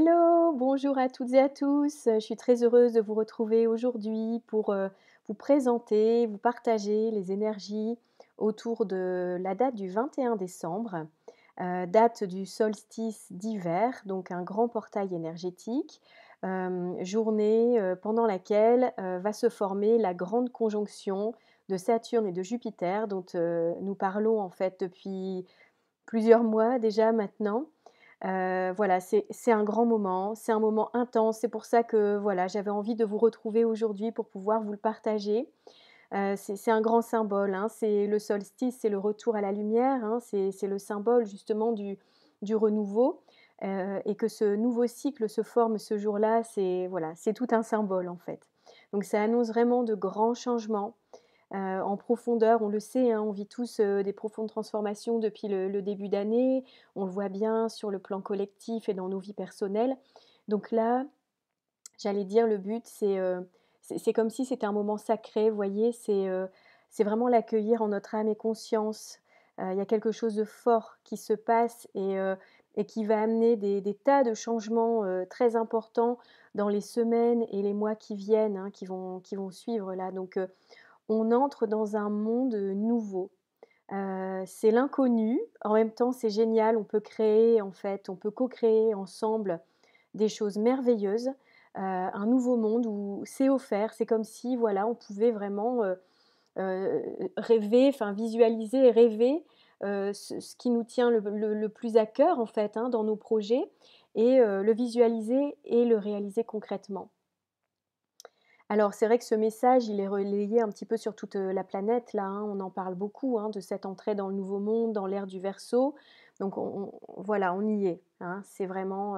Hello, bonjour à toutes et à tous. Je suis très heureuse de vous retrouver aujourd'hui pour vous présenter, vous partager les énergies autour de la date du 21 décembre, date du solstice d'hiver, donc un grand portail énergétique, journée pendant laquelle va se former la grande conjonction de Saturne et de Jupiter, dont nous parlons en fait depuis plusieurs mois déjà maintenant. Voilà, c'est un grand moment, c'est un moment intense. C'est pour ça que, voilà, j'avais envie de vous retrouver aujourd'hui pour pouvoir vous le partager. C'est un grand symbole, hein, c'est le solstice, c'est le retour à la lumière, hein, c'est le symbole justement du renouveau, et que ce nouveau cycle se forme ce jour-là, c'est voilà, c'est tout un symbole en fait. Donc ça annonce vraiment de grands changements, en profondeur. On le sait, hein, on vit tous, des profondes transformations depuis le début d'année. On le voit bien sur le plan collectif et dans nos vies personnelles. Donc là, j'allais dire le but c'est comme si c'était un moment sacré, vous voyez? C'est vraiment l'accueillir en notre âme et conscience. Il y a quelque chose de fort qui se passe et qui va amener des tas de changements, très importants dans les semaines et les mois qui viennent, hein, qui vont suivre là. Donc on entre dans un monde, nouveau. C'est l'inconnu, en même temps c'est génial, on peut créer en fait, on peut co-créer ensemble des choses merveilleuses, un nouveau monde où c'est offert. C'est comme si voilà, on pouvait vraiment, rêver, enfin visualiser et rêver, ce qui nous tient le plus à cœur en fait, hein, dans nos projets et le visualiser et le réaliser concrètement. Alors c'est vrai que ce message, il est relayé un petit peu sur toute, la planète là, hein. On en parle beaucoup, hein, de cette entrée dans le nouveau monde, dans l'ère du Verseau. Donc voilà, on y est, hein. C'est vraiment,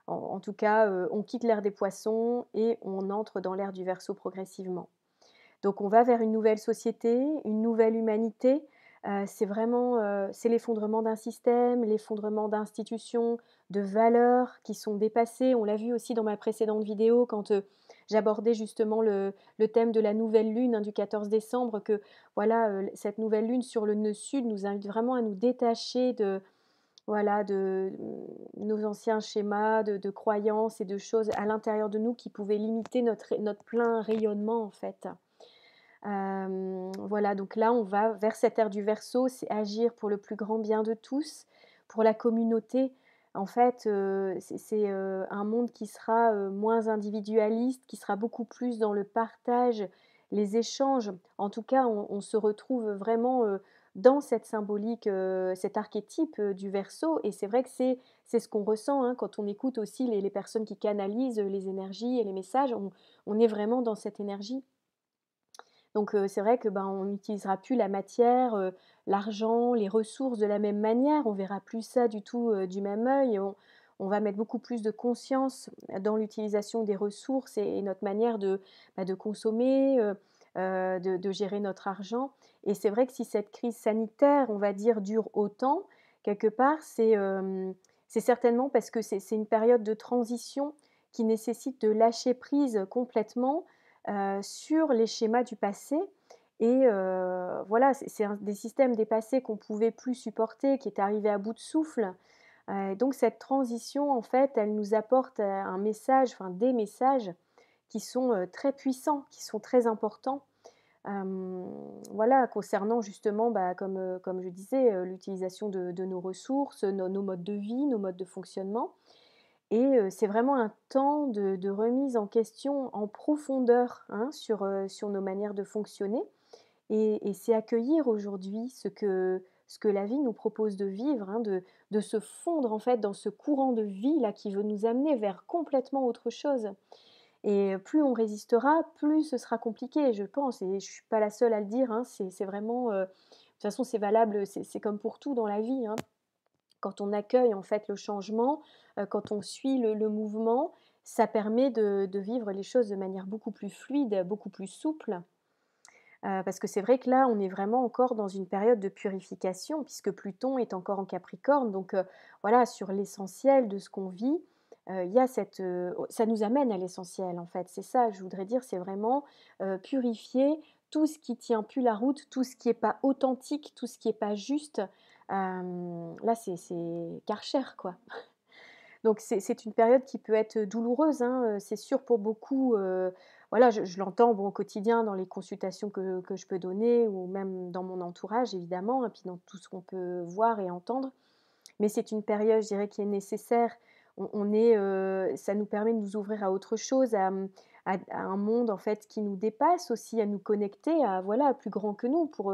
en tout cas, on quitte l'ère des Poissons et on entre dans l'ère du Verseau progressivement. Donc on va vers une nouvelle société, une nouvelle humanité. C'est vraiment, c'est l'effondrement d'un système, l'effondrement d'institutions, de valeurs qui sont dépassées. On l'a vu aussi dans ma précédente vidéo quand, j'abordais justement le thème de la nouvelle lune, hein, du 14 décembre que voilà, cette nouvelle lune sur le nœud sud nous invite vraiment à nous détacher de voilà, de, nos anciens schémas de croyances et de choses à l'intérieur de nous qui pouvaient limiter notre plein rayonnement en fait. Voilà, donc là, on va vers cette ère du Verseau, c'est agir pour le plus grand bien de tous, pour la communauté. En fait, c'est un monde qui sera, moins individualiste, qui sera beaucoup plus dans le partage, les échanges. En tout cas, on se retrouve vraiment, dans cette symbolique, cet archétype, du Verseau et c'est vrai que c'est ce qu'on ressent, hein, quand on écoute aussi les personnes qui canalisent, les énergies et les messages. On est vraiment dans cette énergie. Donc c'est vrai que, ben, on n'utilisera plus la matière, l'argent, les ressources de la même manière. On verra plus ça du tout, du même œil. On va mettre beaucoup plus de conscience dans l'utilisation des ressources et notre manière de consommer, de gérer notre argent et c'est vrai que si cette crise sanitaire, on va dire, dure autant, quelque part, c'est certainement parce que c'est une période de transition qui nécessite de lâcher prise complètement, sur les schémas du passé et voilà, c'est un des systèmes des passés qu'on pouvait plus supporter, qui étaient arrivés à bout de souffle. Donc cette transition, en fait, elle nous apporte, un message, enfin des messages qui sont, très puissants, qui sont très importants. Voilà, concernant justement, bah, comme je disais, l'utilisation de nos ressources, nos modes de vie, nos modes de fonctionnement et c'est vraiment un temps de remise en question en profondeur, hein, sur nos manières de fonctionner et c'est accueillir aujourd'hui ce que la vie nous propose de vivre, hein, de se fondre en fait dans ce courant de vie là qui veut nous amener vers complètement autre chose et plus on résistera, plus ce sera compliqué, je pense et je suis pas la seule à le dire, hein, c'est vraiment, de toute façon c'est valable, c'est comme pour tout dans la vie, hein. Quand on accueille en fait le changement, quand on suit le mouvement, ça permet de vivre les choses de manière beaucoup plus fluide, beaucoup plus souple. Parce que c'est vrai que là, on est vraiment encore dans une période de purification puisque Pluton est encore en Capricorne donc voilà, sur l'essentiel de ce qu'on vit, il y a cette, ça nous amène à l'essentiel en fait. C'est ça, je voudrais dire, c'est vraiment, purifier tout ce qui tient plus la route, tout ce qui est pas authentique, tout ce qui est pas juste. Là, c'est Karcher quoi. Donc c'est une période qui peut être douloureuse, hein, c'est sûr pour beaucoup, voilà, je l'entends, bon, au quotidien dans les consultations que je peux donner ou même dans mon entourage évidemment et puis dans tout ce qu'on peut voir et entendre. Mais c'est une période, je dirais, qui est nécessaire. On est, ça nous permet de nous ouvrir à autre chose, à un monde, en fait, qui nous dépasse aussi, à nous connecter à, voilà, à plus grand que nous pour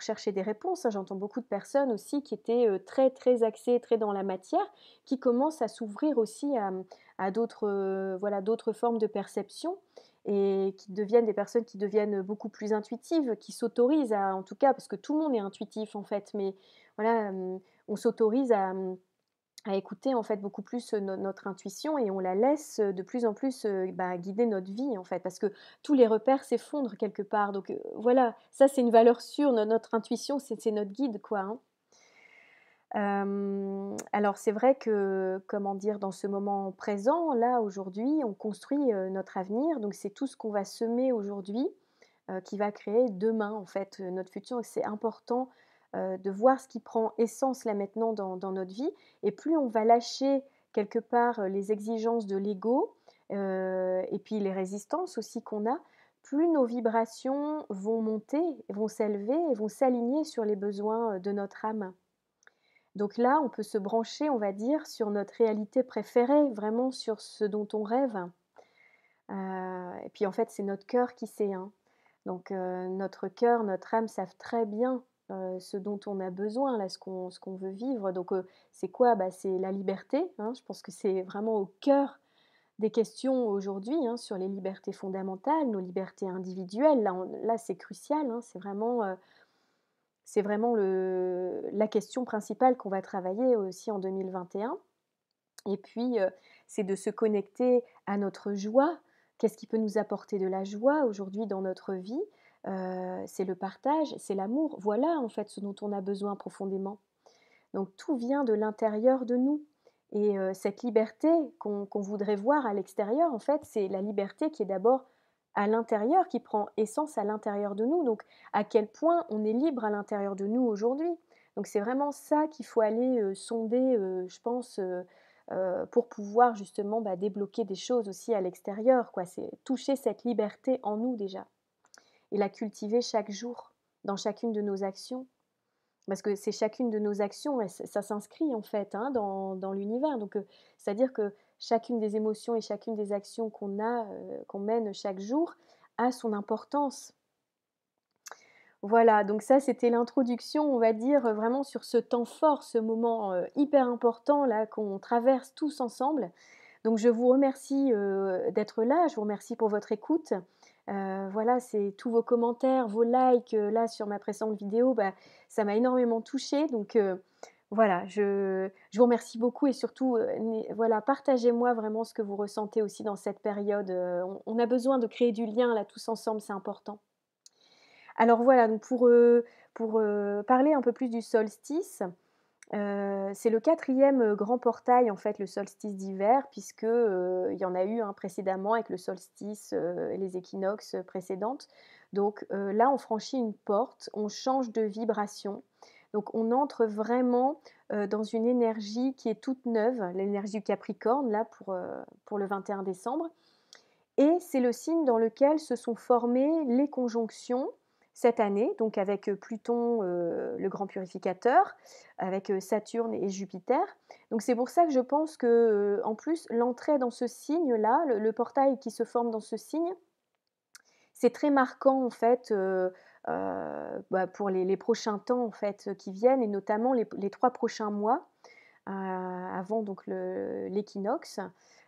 chercher des réponses, hein. J'entends beaucoup de personnes aussi qui étaient, très, très axées, très dans la matière, qui commencent à s'ouvrir aussi à d'autres, voilà, d'autres formes de perception et qui deviennent des personnes qui deviennent beaucoup plus intuitives, qui s'autorisent à en tout cas, parce que tout le monde est intuitif, en fait, mais voilà, on s'autorise à écouter en fait beaucoup plus, notre intuition et on la laisse, de plus en plus, guider notre vie en fait. Parce que tous les repères s'effondrent quelque part donc voilà, ça c'est une valeur sûre, notre intuition c'est notre guide quoi, hein. Alors c'est vrai que, comment dire? Dans ce moment présent, là, aujourd'hui, on construit, notre avenir donc c'est tout ce qu'on va semer aujourd'hui, qui va créer demain, en fait, notre futur et c'est important, de voir ce qui prend essence là maintenant dans notre vie et plus on va lâcher quelque part, les exigences de l'ego, et puis les résistances aussi qu'on a, plus nos vibrations vont monter, vont s'élever et vont s'aligner sur les besoins, de notre âme. Donc là, on peut se brancher, on va dire, sur notre réalité préférée, vraiment sur ce dont on rêve. Et puis en fait, c'est notre cœur qui sait, hein. Donc notre cœur, notre âme savent très bien, ce dont on a besoin là, ce qu'on veut vivre. Donc c'est quoi? Bah, c'est la liberté, hein. Je pense que c'est vraiment au cœur des questions aujourd'hui, hein, sur les libertés fondamentales, nos libertés individuelles. Là, c'est crucial, hein. C'est vraiment la question principale qu'on va travailler aussi en 2021. Et puis, c'est de se connecter à notre joie. Qu'est-ce qui peut nous apporter de la joie aujourd'hui dans notre vie? C'est le partage, c'est l'amour. Voilà, en fait, ce dont on a besoin profondément. Donc tout vient de l'intérieur de nous et cette liberté qu'on voudrait voir à l'extérieur, en fait, c'est la liberté qui est d'abord à l'intérieur, qui prend essence à l'intérieur de nous. Donc à quel point on est libre à l'intérieur de nous aujourd'hui. Donc c'est vraiment ça qu'il faut aller, sonder, je pense, pour pouvoir justement, débloquer des choses aussi à l'extérieur, quoi. C'est toucher cette liberté en nous déjà et la cultiver chaque jour, dans chacune de nos actions. Parce que c'est chacune de nos actions et ça s'inscrit en fait, hein, dans l'univers. Donc, c'est-à-dire que chacune des émotions et chacune des actions qu'on mène chaque jour a son importance. Voilà, donc ça, c'était l'introduction, on va dire, vraiment sur ce temps fort, ce moment, hyper important là qu'on traverse tous ensemble. Donc je vous remercie, d'être là, je vous remercie pour votre écoute. Voilà, c'est tous vos commentaires, vos likes, là sur ma précédente vidéo, ça m'a énormément touchée donc voilà, je vous remercie beaucoup et surtout, voilà, partagez-moi vraiment ce que vous ressentez aussi dans cette période, on a besoin de créer du lien là tous ensemble, c'est important. Alors voilà, donc pour parler un peu plus du solstice, c'est le quatrième grand portail en fait, le solstice d'hiver puisque, il y en a eu un précédemment avec le solstice, et les équinoxes, précédentes. Donc, là on franchit une porte, on change de vibration. Donc on entre vraiment, dans une énergie qui est toute neuve, l'énergie du Capricorne là pour le 21 décembre et c'est le signe dans lequel se sont formées les conjonctions cette année, donc avec, Pluton, le grand purificateur, avec, Saturne et Jupiter. Donc c'est pour ça que je pense que, en plus l'entrée dans ce signe-là, le portail qui se forme dans ce signe, c'est très marquant en fait, pour les prochains temps en fait, qui viennent et notamment les 3 prochains mois, avant donc l'équinoxe.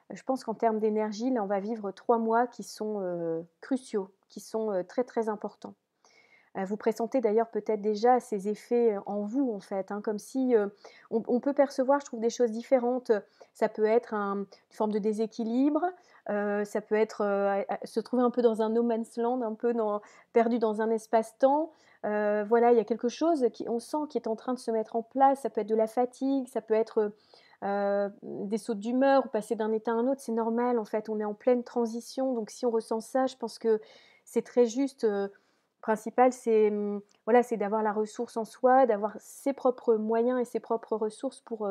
Je pense qu'en termes d'énergie, là, on va vivre 3 mois qui sont, cruciaux, qui sont, très, très importants. Vous pressentez d'ailleurs peut-être déjà ces effets, en vous, en fait, hein, comme si, on peut percevoir, je trouve, des choses différentes. Ça peut être une forme de déséquilibre, ça peut être, se trouver un peu dans un no man's land, un peu perdu dans un espace-temps. Voilà, il y a quelque chose qui on sent qui est en train de se mettre en place. Ça peut être de la fatigue, ça peut être, des sautes d'humeur ou passer d'un état à un autre. C'est normal, en fait, on est en pleine transition, donc si on ressent ça, je pense que c'est très juste, principal, c'est, voilà, c'est d'avoir la ressource en soi, d'avoir ses propres moyens et ses propres ressources pour,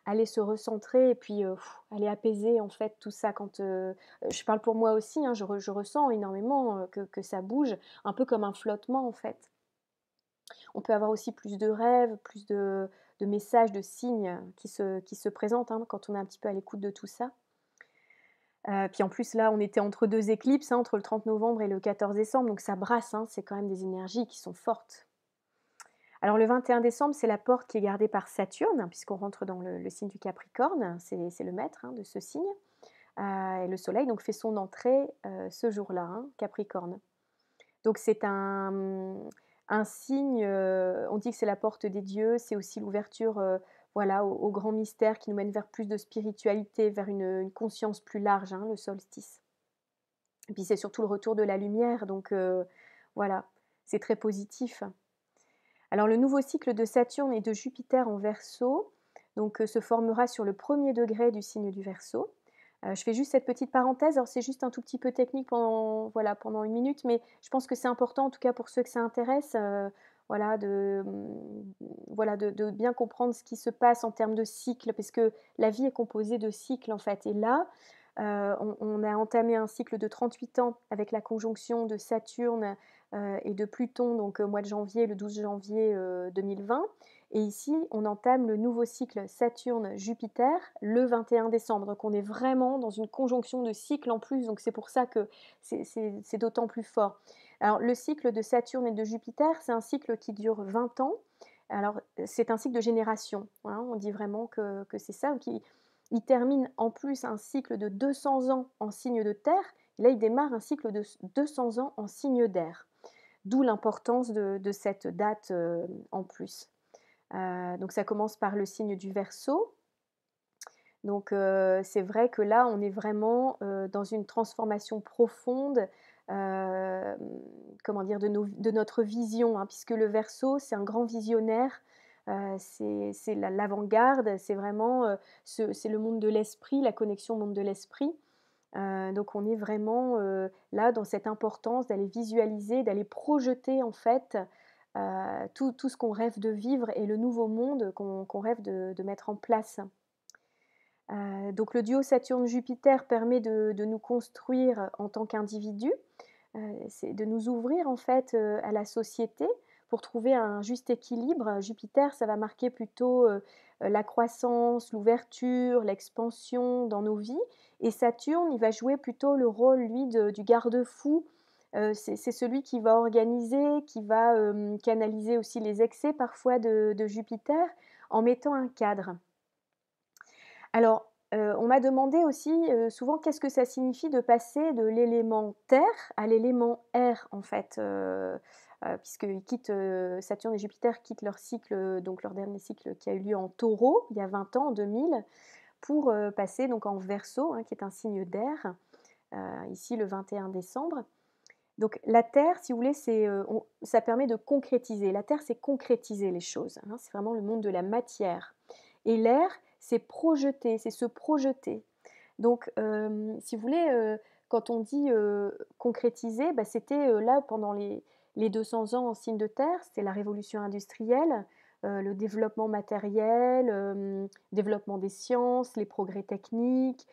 aller se recentrer et puis, aller apaiser, en fait, tout ça quand, je parle pour moi aussi, hein, je ressens énormément, que ça bouge, un peu comme un flottement, en fait. On peut avoir aussi plus de rêves, plus de messages, de signes qui se présentent, hein, quand on est un petit peu à l'écoute de tout ça. Puis en plus là, on était entre 2 éclipses, hein, entre le 30 novembre et le 14 décembre, donc ça brasse, hein, c'est quand même des énergies qui sont fortes. Alors le 21 décembre, c'est la porte qui est gardée par Saturne, hein, puisqu'on rentre dans le signe du Capricorne, c'est le maître, hein, de ce signe. Et le soleil donc fait son entrée, ce jour-là, hein, Capricorne. Donc c'est un signe, on dit que c'est la porte des dieux, c'est aussi l'ouverture, voilà, au grand mystère qui nous mène vers plus de spiritualité, vers une conscience plus large, hein, le solstice. Et puis c'est surtout le retour de la lumière, donc voilà, c'est très positif. Alors le nouveau cycle de Saturne et de Jupiter en Verseau, donc se formera sur le 1er degré du signe du Verseau. Je fais juste cette petite parenthèse, alors c'est juste un tout petit peu technique pendant, voilà, pendant 1 minute, mais je pense que c'est important, en tout cas pour ceux que ça intéresse, voilà, voilà, de bien comprendre ce qui se passe en termes de cycle, parce que la vie est composée de cycles, en fait. Et là, on a entamé un cycle de 38 ans avec la conjonction de Saturne, et de Pluton, donc au mois de janvier, le 12 janvier, 2020. Et ici, on entame le nouveau cycle Saturne-Jupiter le 21 décembre. Donc on est vraiment dans une conjonction de cycles en plus, donc c'est pour ça que c'est d'autant plus fort. Alors le cycle de Saturne et de Jupiter, c'est un cycle qui dure 20 ans. Alors c'est un cycle de génération, hein, on dit vraiment que c'est ça. Donc il termine en plus un cycle de 200 ans en signe de terre, et là il démarre un cycle de 200 ans en signe d'air. D'où l'importance de cette date, en plus. Donc ça commence par le signe du Verseau. Donc c'est vrai que là, on est vraiment, dans une transformation profonde, hem, comment dire? De notre vision, hein, puisque le Verseau, c'est un grand visionnaire, c'est l'avant-garde, c'est vraiment, c'est le monde de l'esprit, la connexion au monde de l'esprit. Donc on est vraiment, là dans cette importance d'aller visualiser, d'aller projeter en fait, tout ce qu'on rêve de vivre et le nouveau monde qu'on rêve de mettre en place. Donc le duo Saturne-Jupiter permet de nous construire en tant qu'individus, c'est de nous ouvrir en fait, à la société pour trouver un juste équilibre. Jupiter, ça va marquer plutôt, la croissance, l'ouverture, l'expansion dans nos vies, et Saturne, il va jouer plutôt le rôle lui du garde-fou. C'est celui qui va organiser, qui va, canaliser aussi les excès parfois de Jupiter en mettant un cadre. Alors, on m'a demandé aussi, souvent qu'est-ce que ça signifie de passer de l'élément terre à l'élément air en fait, puisqu'ils quittent, Saturne et Jupiter quittent leur cycle, donc leur dernier cycle qui a eu lieu en Taureau, il y a 20 ans, en 2000, pour, passer donc en Verseau, hein, qui est un signe d'air, ici le 21 décembre. Donc la terre, si vous voulez, ça permet de concrétiser. La terre, c'est concrétiser les choses, hein, c'est vraiment le monde de la matière. Et l'air, c'est projeter, c'est se projeter. Donc, si vous voulez, quand on dit, concrétiser, bah, c'était, là pendant les 200 ans en signe de terre, c'était la révolution industrielle, le développement matériel, développement des sciences, les progrès techniques,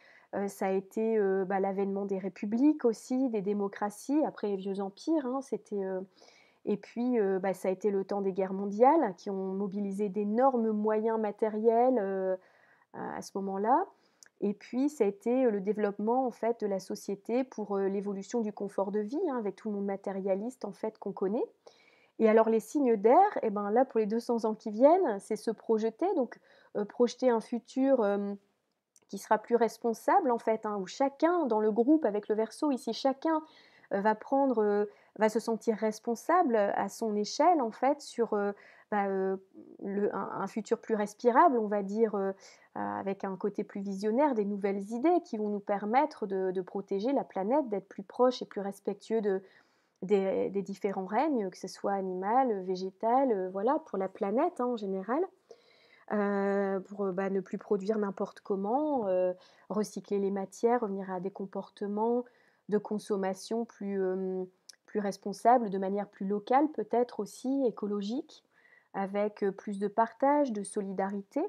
ça a été, bah, l'avènement des républiques aussi, des démocraties après les vieux empires, hein, c'était, et puis, bah, ça a été le temps des guerres mondiales qui ont mobilisé d'énormes moyens matériels, à ce moment-là. Et puis ça a été, le développement en fait de la société pour, l'évolution du confort de vie, hein, avec tout le monde matérialiste en fait qu'on connaît. Et alors les signes d'air, et ben là pour les 200 ans qui viennent, c'est se projeter, donc projeter un futur, qui sera plus responsable en fait, hein, où chacun dans le groupe avec le Verseau ici, chacun, va se sentir responsable, à son échelle en fait sur, bah, un futur plus respirable, on va dire, avec un côté plus visionnaire, des nouvelles idées qui vont nous permettre de protéger la planète, d'être plus proche et plus respectueux des différents règnes, que ce soit animal, végétal, voilà, pour la planète, hein, en général. Pour, bah, ne plus produire n'importe comment, recycler les matières, revenir à des comportements de consommation plus plus responsable, de manière plus locale peut-être aussi, écologique, avec, plus de partage, de solidarité.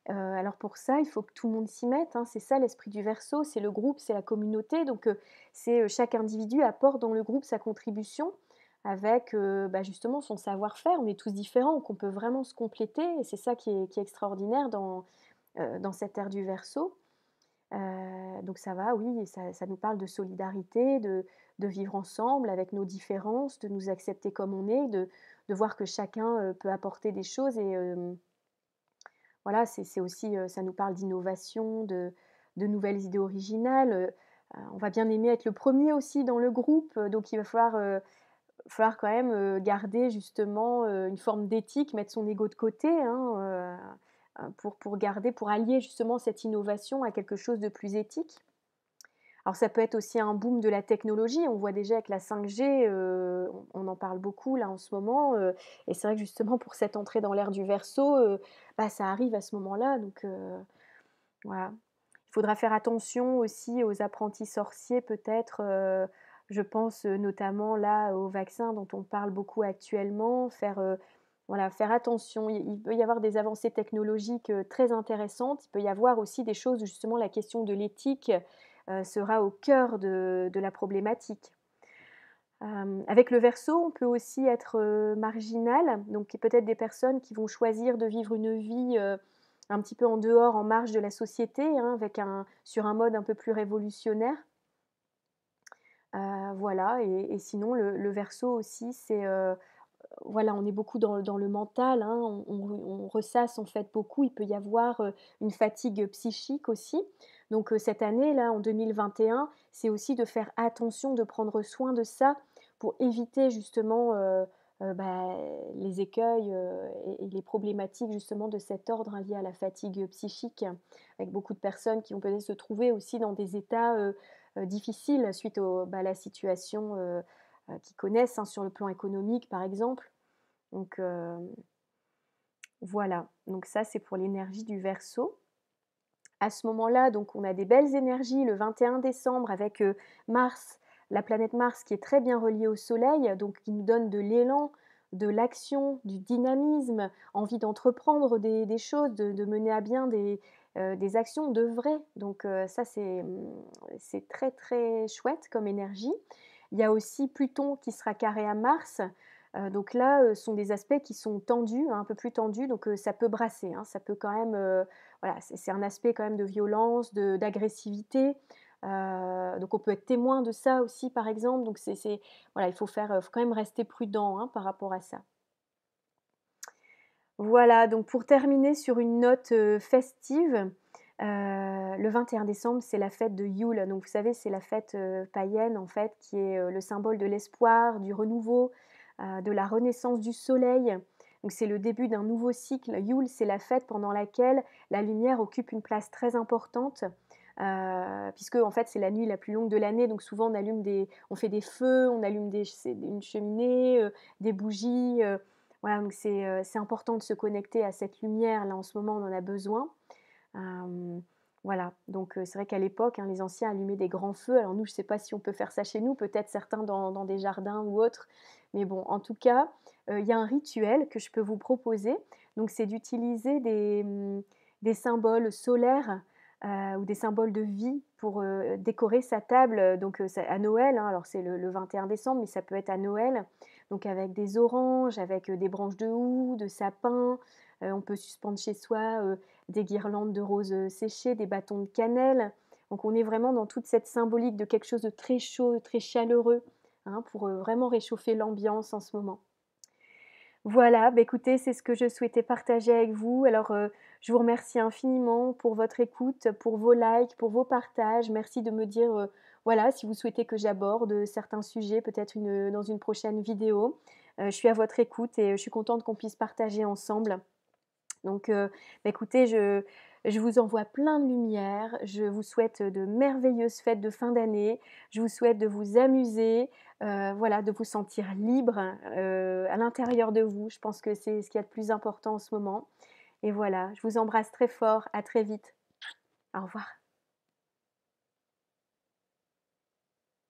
Alors pour ça, il faut que tout le monde s'y mette, hein. C'est ça l'esprit du Verseau, c'est le groupe, c'est la communauté, donc c'est, chaque individu apporte dans le groupe sa contribution avec, bah, justement son savoir-faire. On est tous différents, donc on peut vraiment se compléter et c'est ça qui est extraordinaire dans cette ère du Verseau. Donc ça va, oui, et ça nous parle de solidarité, de vivre ensemble avec nos différences, de nous accepter comme on est, de voir que chacun, peut apporter des choses et voilà, c'est aussi, ça nous parle d'innovation, de nouvelles idées originales, on va bien aimer être le premier aussi dans le groupe, donc il va falloir quand même, garder justement, une forme d'éthique, mettre son ego de côté, hein, pour allier justement cette innovation à quelque chose de plus éthique. Alors ça peut être aussi un boom de la technologie. On voit déjà avec la 5G, on en parle beaucoup là en ce moment, et c'est vrai que justement pour cette entrée dans l'ère du Verseau, bah, ça arrive à ce moment-là donc voilà. Il faudra faire attention aussi aux apprentis sorciers peut-être, je pense, notamment là aux vaccins dont on parle beaucoup actuellement, voilà, faire attention. Il peut y avoir des avancées technologiques, très intéressantes. Il peut y avoir aussi des choses où justement la question de l'éthique, sera au cœur de la problématique. Avec le Verseau, on peut aussi être, marginal, donc peut-être des personnes qui vont choisir de vivre une vie, un petit peu en dehors, en marge de la société, hein, sur un mode un peu plus révolutionnaire. Voilà et sinon le Verseau aussi c'est, voilà, on est beaucoup dans le mental, hein, on ressasse en fait beaucoup. Il peut y avoir, une fatigue psychique aussi. Donc, cette année-là, en 2021, c'est aussi de faire attention, de prendre soin de ça pour éviter justement, bah, les écueils, et les problématiques justement de cet ordre, hein, liés à la fatigue psychique. Avec beaucoup de personnes qui vont peut-être se trouver aussi dans des états, difficiles suite à la situation, qu'ils connaissent, hein, sur le plan économique par exemple. Donc voilà, donc ça c'est pour l'énergie du Verseau. À ce moment-là, donc on a des belles énergies le 21 décembre avec, Mars, la planète Mars qui est très bien reliée au Soleil, donc qui nous donne de l'élan, de l'action, du dynamisme, envie d'entreprendre des choses, de mener à bien des actions, d'œuvrer. Donc ça c'est très, très chouette comme énergie. Il y a aussi Pluton qui sera carré à Mars, donc là, ce sont des aspects qui sont tendus, hein, un peu plus tendus, donc ça peut brasser, hein. Ça peut quand même, voilà, c'est un aspect quand même de violence, d'agressivité, donc on peut être témoin de ça aussi, par exemple, donc voilà, faut quand même rester prudent, hein, par rapport à ça. Voilà, donc pour terminer sur une note, festive, le 21 décembre, c'est la fête de Yule. Donc vous savez, c'est la fête, païenne en fait, qui est, le symbole de l'espoir, du renouveau, de la renaissance du soleil. Donc c'est le début d'un nouveau cycle. Yule, c'est la fête pendant laquelle la lumière occupe une place très importante, puisque en fait, c'est la nuit la plus longue de l'année. Donc souvent on fait des feux, on allume une cheminée, des bougies, voilà, donc c'est important de se connecter à cette lumière. Là, en ce moment, on en a besoin. Hem, voilà, donc c'est vrai qu'à l'époque, hein, les anciens allumaient des grands feux. Alors nous, je ne sais pas si on peut faire ça chez nous, peut-être certains dans des jardins ou autres. Mais bon, en tout cas, il y a un rituel que je peux vous proposer. Donc c'est d'utiliser des symboles solaires, ou des symboles de vie pour, décorer sa table, donc c'est à Noël, hein. Alors c'est le 21 décembre, mais ça peut être à Noël. Donc avec des oranges, avec, des branches de houx, de sapin, on peut suspendre chez soi, des guirlandes de roses, séchées, des bâtons de cannelle. Donc on est vraiment dans toute cette symbolique de quelque chose de très chaud, très chaleureux, hein, pour, vraiment réchauffer l'ambiance en ce moment. Voilà, bah, écoutez, c'est ce que je souhaitais partager avec vous. Alors, je vous remercie infiniment pour votre écoute, pour vos likes, pour vos partages. Merci de me dire, voilà, si vous souhaitez que j'aborde, certains sujets, peut-être dans une prochaine vidéo. Je suis à votre écoute et je suis contente qu'on puisse partager ensemble. Donc, bah, écoutez, je vous envoie plein de lumière. Je vous souhaite de merveilleuses fêtes de fin d'année. Je vous souhaite de vous amuser, voilà, de vous sentir libre, à l'intérieur de vous. Je pense que c'est ce qu'il y a de plus important en ce moment et voilà, je vous embrasse très fort. À très vite. Au revoir.